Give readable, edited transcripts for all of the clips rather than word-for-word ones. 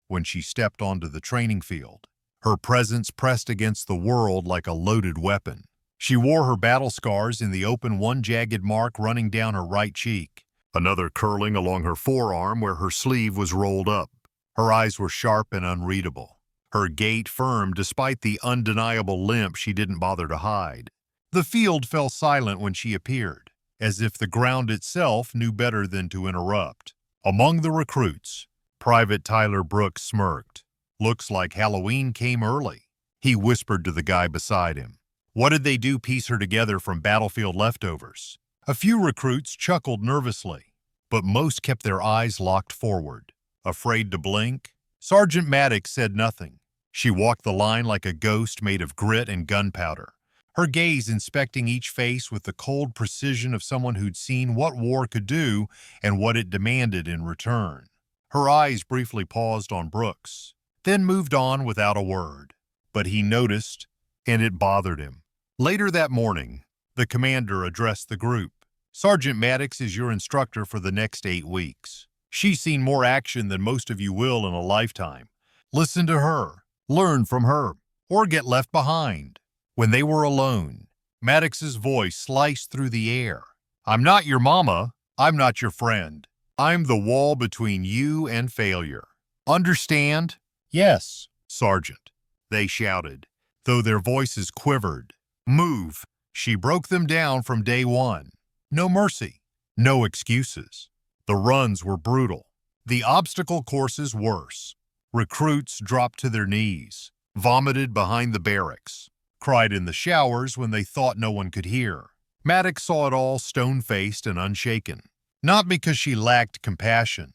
when she stepped onto the training field. Her presence pressed against the world like a loaded weapon. She wore her battle scars in the open, one jagged mark running down her right cheek, another curling along her forearm where her sleeve was rolled up. Her eyes were sharp and unreadable, her gait firm despite the undeniable limp she didn't bother to hide. The field fell silent when she appeared, as if the ground itself knew better than to interrupt. Among the recruits, Private Tyler Brooks smirked. "Looks like Halloween came early," he whispered to the guy beside him. What did they do piece her together from battlefield leftovers? A few recruits chuckled nervously, but most kept their eyes locked forward, afraid to blink. Sergeant Maddox said nothing. She walked the line like a ghost made of grit and gunpowder, her gaze inspecting each face with the cold precision of someone who'd seen what war could do and what it demanded in return. Her eyes briefly paused on Brooks, then moved on without a word. But he noticed, and it bothered him. Later that morning, the commander addressed the group. "Sergeant Maddox is your instructor for the next 8 weeks. She's seen more action than most of you will in a lifetime. Listen to her, learn from her, or get left behind." When they were alone, Maddox's voice sliced through the air. "I'm not your mama. I'm not your friend. I'm the wall between you and failure. Understand?" "Yes, Sergeant," they shouted, though their voices quivered. "Move." She broke them down from day one. No mercy, no excuses. The runs were brutal, the obstacle courses worse. Recruits dropped to their knees, vomited behind the barracks, cried in the showers when they thought no one could hear. Maddox saw it all stone-faced and unshaken, not because she lacked compassion,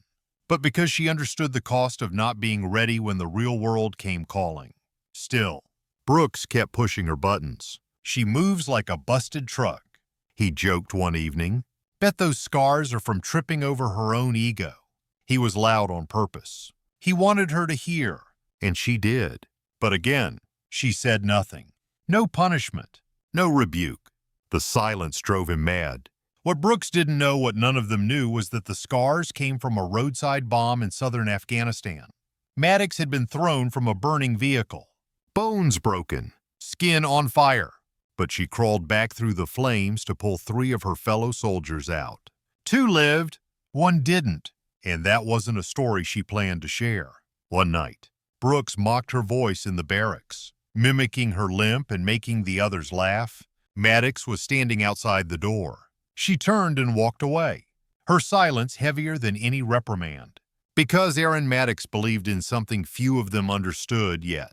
but because she understood the cost of not being ready when the real world came calling. Still, Brooks kept pushing her buttons. "She moves like a busted truck," he joked one evening. "Bet those scars are from tripping over her own ego." He was loud on purpose. He wanted her to hear, and she did. But again, she said nothing. No punishment, no rebuke. The silence drove him mad. What Brooks didn't know, what none of them knew, was that the scars came from a roadside bomb in southern Afghanistan. Maddox had been thrown from a burning vehicle, bones broken, skin on fire. But she crawled back through the flames to pull 3 of her fellow soldiers out. 2 lived, 1 didn't, and that wasn't a story she planned to share. One night, Brooks mocked her voice in the barracks, mimicking her limp and making the others laugh. Maddox was standing outside the door. She turned and walked away, her silence heavier than any reprimand. Because Aaron Maddox believed in something few of them understood yet.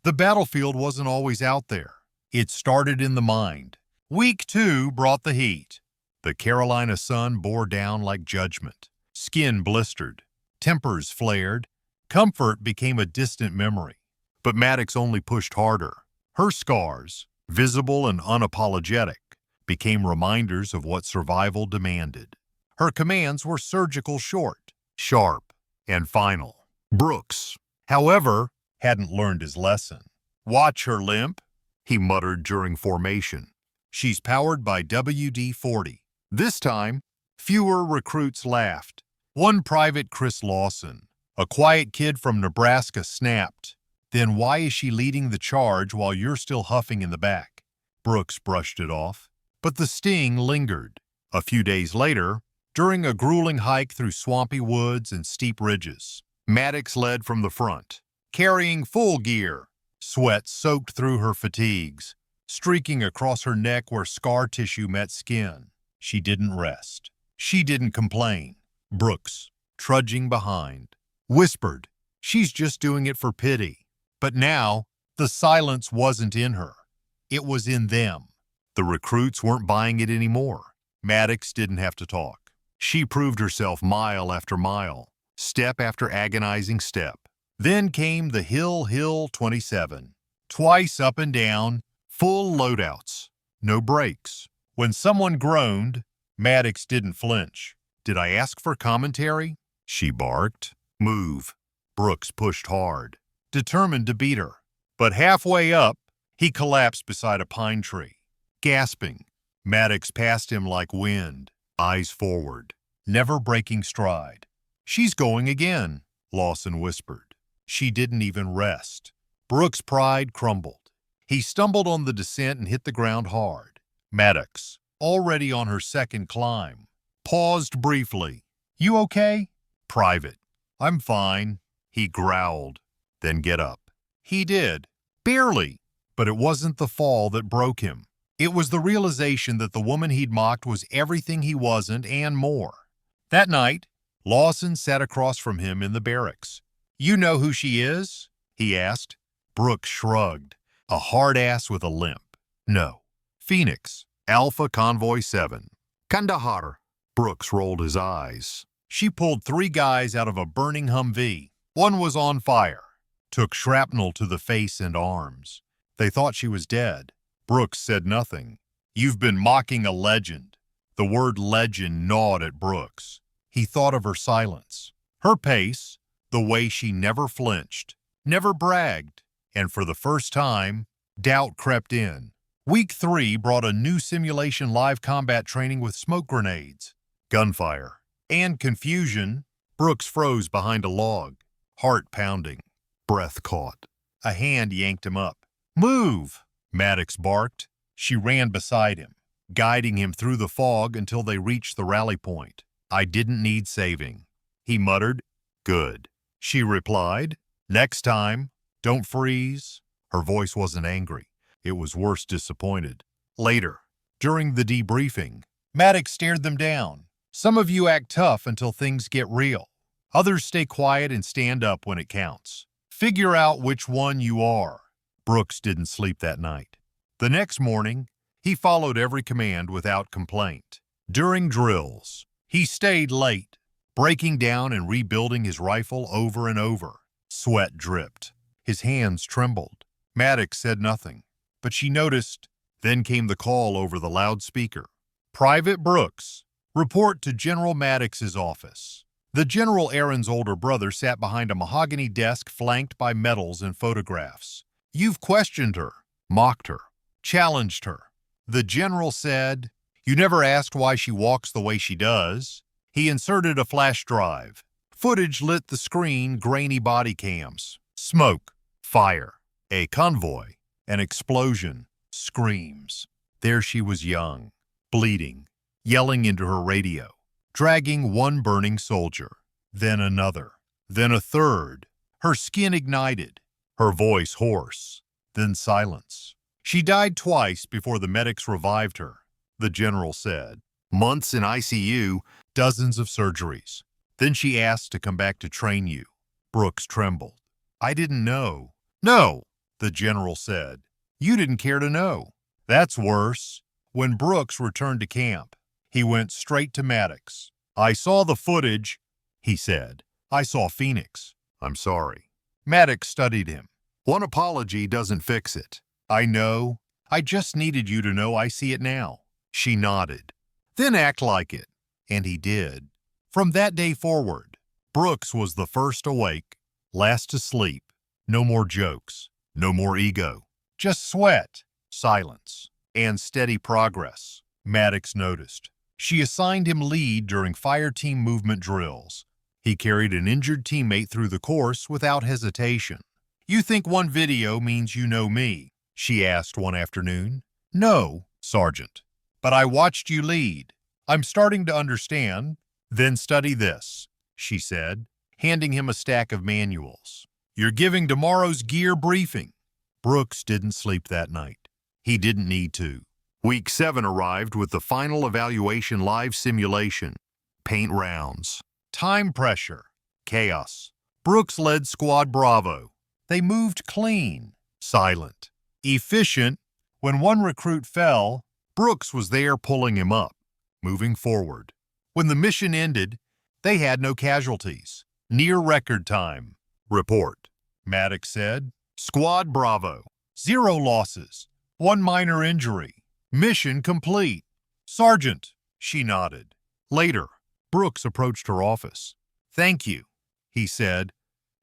The battlefield wasn't always out there. It started in the mind. Week 2 brought the heat. The Carolina sun bore down like judgment. Skin blistered, tempers flared, comfort became a distant memory. But Maddox only pushed harder. Her scars, visible and unapologetic, became reminders of what survival demanded. Her commands were surgical short, sharp, and final. Brooks, however, hadn't learned his lesson. "Watch her limp," he muttered during formation. "She's powered by WD-40. This time, fewer recruits laughed. One private, Chris Lawson, a quiet kid from Nebraska, snapped, "Then why is she leading the charge while you're still huffing in the back?" Brooks brushed it off, but the sting lingered. A few days later, during a grueling hike through swampy woods and steep ridges, Maddox led from the front, carrying full gear. Sweat soaked through her fatigues, streaking across her neck where scar tissue met skin. She didn't rest. She didn't complain. Brooks, trudging behind, whispered, "She's just doing it for pity." But now, the silence wasn't in her. It was in them. The recruits weren't buying it anymore. Maddox didn't have to talk. She proved herself mile after mile, step after agonizing step. Then came the Hill 27. Twice up and down, full loadouts, no breaks. When someone groaned, Maddox didn't flinch. "Did I ask for commentary?" she barked. "Move." Brooks pushed hard, determined to beat her. But halfway up, he collapsed beside a pine tree, gasping. Maddox passed him like wind, eyes forward, never breaking stride. "She's going again," Lawson whispered. She didn't even rest. Brooks' pride crumbled. He stumbled on the descent and hit the ground hard. Maddox, already on her second climb, paused briefly. "You okay?" "Private. I'm fine," he growled. "Then get up." He did. Barely. But it wasn't the fall that broke him. It was the realization that the woman he'd mocked was everything he wasn't and more. That night, Lawson sat across from him in the barracks. "You know who she is?" he asked. Brooks shrugged. "A hard ass with a limp." "No." "Phoenix, Alpha Convoy 7. Kandahar." Brooks rolled his eyes. "She pulled 3 guys out of a burning Humvee. One was on fire. Took shrapnel to the face and arms. They thought she was dead." Brooks said nothing. "You've been mocking a legend." The word legend gnawed at Brooks. He thought of her silence, her pace, the way she never flinched, never bragged, and for the first time, doubt crept in. Week 3 brought a new simulation live combat training with smoke grenades, gunfire, and confusion. Brooks froze behind a log, heart pounding, breath caught. A hand yanked him up. "Move!" Maddox barked. She ran beside him, guiding him through the fog until they reached the rally point. "I didn't need saving," he muttered. "Good," she replied. "Next time, don't freeze." Her voice wasn't angry. It was worse disappointed. Later, during the debriefing, Maddox stared them down. "Some of you act tough until things get real. Others stay quiet and stand up when it counts. Figure out which one you are." Brooks didn't sleep that night. The next morning, he followed every command without complaint. During drills, he stayed late, breaking down and rebuilding his rifle over and over. Sweat dripped. His hands trembled. Maddox said nothing, but she noticed. Then came the call over the loudspeaker. "Private Brooks, report to General Maddox's office." The General Aaron's older brother sat behind a mahogany desk flanked by medals and photographs. "You've questioned her, mocked her, challenged her." The general said, "You never asked why she walks the way she does." He inserted a flash drive. Footage lit the screen, grainy body cams. Smoke, fire, a convoy, an explosion, screams. There she was young, bleeding, yelling into her radio, dragging one burning soldier, then another, then a third. Her skin ignited, her voice hoarse, then silence. "She died twice before the medics revived her," the general said. "Months in ICU, dozens of surgeries. Then she asked to come back to train you." Brooks trembled. "I didn't know." "No," the general said. "You didn't care to know." That's worse. When Brooks returned to camp, he went straight to Maddox. "I saw the footage," he said. "I saw Phoenix. I'm sorry." Maddox studied him. "One apology doesn't fix it." "I know. I just needed you to know I see it now." She nodded. "Then act like it." And he did. From that day forward, Brooks was the first awake, last to sleep. No more jokes, no more ego. Just sweat, silence, and steady progress. Maddox noticed. She assigned him lead during fire team movement drills. He carried an injured teammate through the course without hesitation. "You think one video means you know me?" she asked one afternoon. "No, Sergeant. But I watched you lead. I'm starting to understand." "Then study this," she said, handing him a stack of manuals. "You're giving tomorrow's gear briefing." Brooks didn't sleep that night. He didn't need to. Week 7 arrived with the final evaluation live simulation. Paint rounds. Time pressure. Chaos. Brooks led Squad Bravo. They moved clean, silent, efficient. When one recruit fell, Brooks was there pulling him up, moving forward. When the mission ended, they had no casualties. Near record time. "Report," Maddox said. "Squad Bravo. 0 losses. 1 minor injury. Mission complete." "Sergeant," she nodded. Later, Brooks approached her office. "Thank you," he said,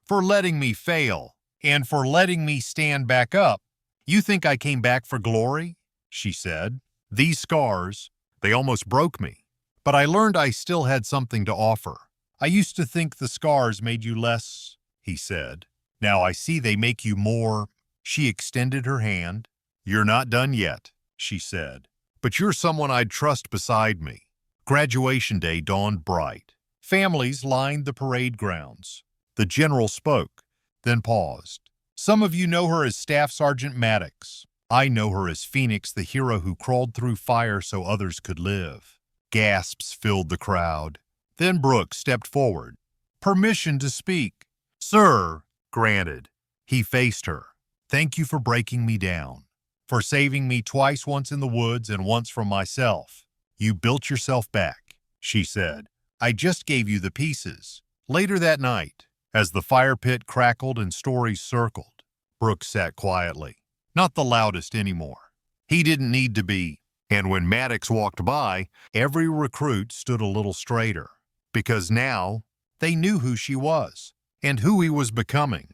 "for letting me fail and for letting me stand back up." "You think I came back for glory?" she said. "These scars, they almost broke me. But I learned I still had something to offer." "I used to think the scars made you less," he said. Now I see they make you more. She extended her hand. You're not done yet, she said. But you're someone I'd trust beside me. Graduation day dawned bright. Families lined the parade grounds. The general spoke, then paused. Some of you know her as Staff Sergeant Maddox. I know her as Phoenix, the hero who crawled through fire so others could live. Gasps filled the crowd. Then Brooks stepped forward. Permission to speak. Sir, granted. He faced her. Thank you for breaking me down. For saving me twice, once in the woods and once from myself. You built yourself back, she said. I just gave you the pieces. Later that night, as the fire pit crackled and stories circled, Brooks sat quietly. Not the loudest anymore. He didn't need to be. And when Maddox walked by, every recruit stood a little straighter. Because now, they knew who she was and who he was becoming.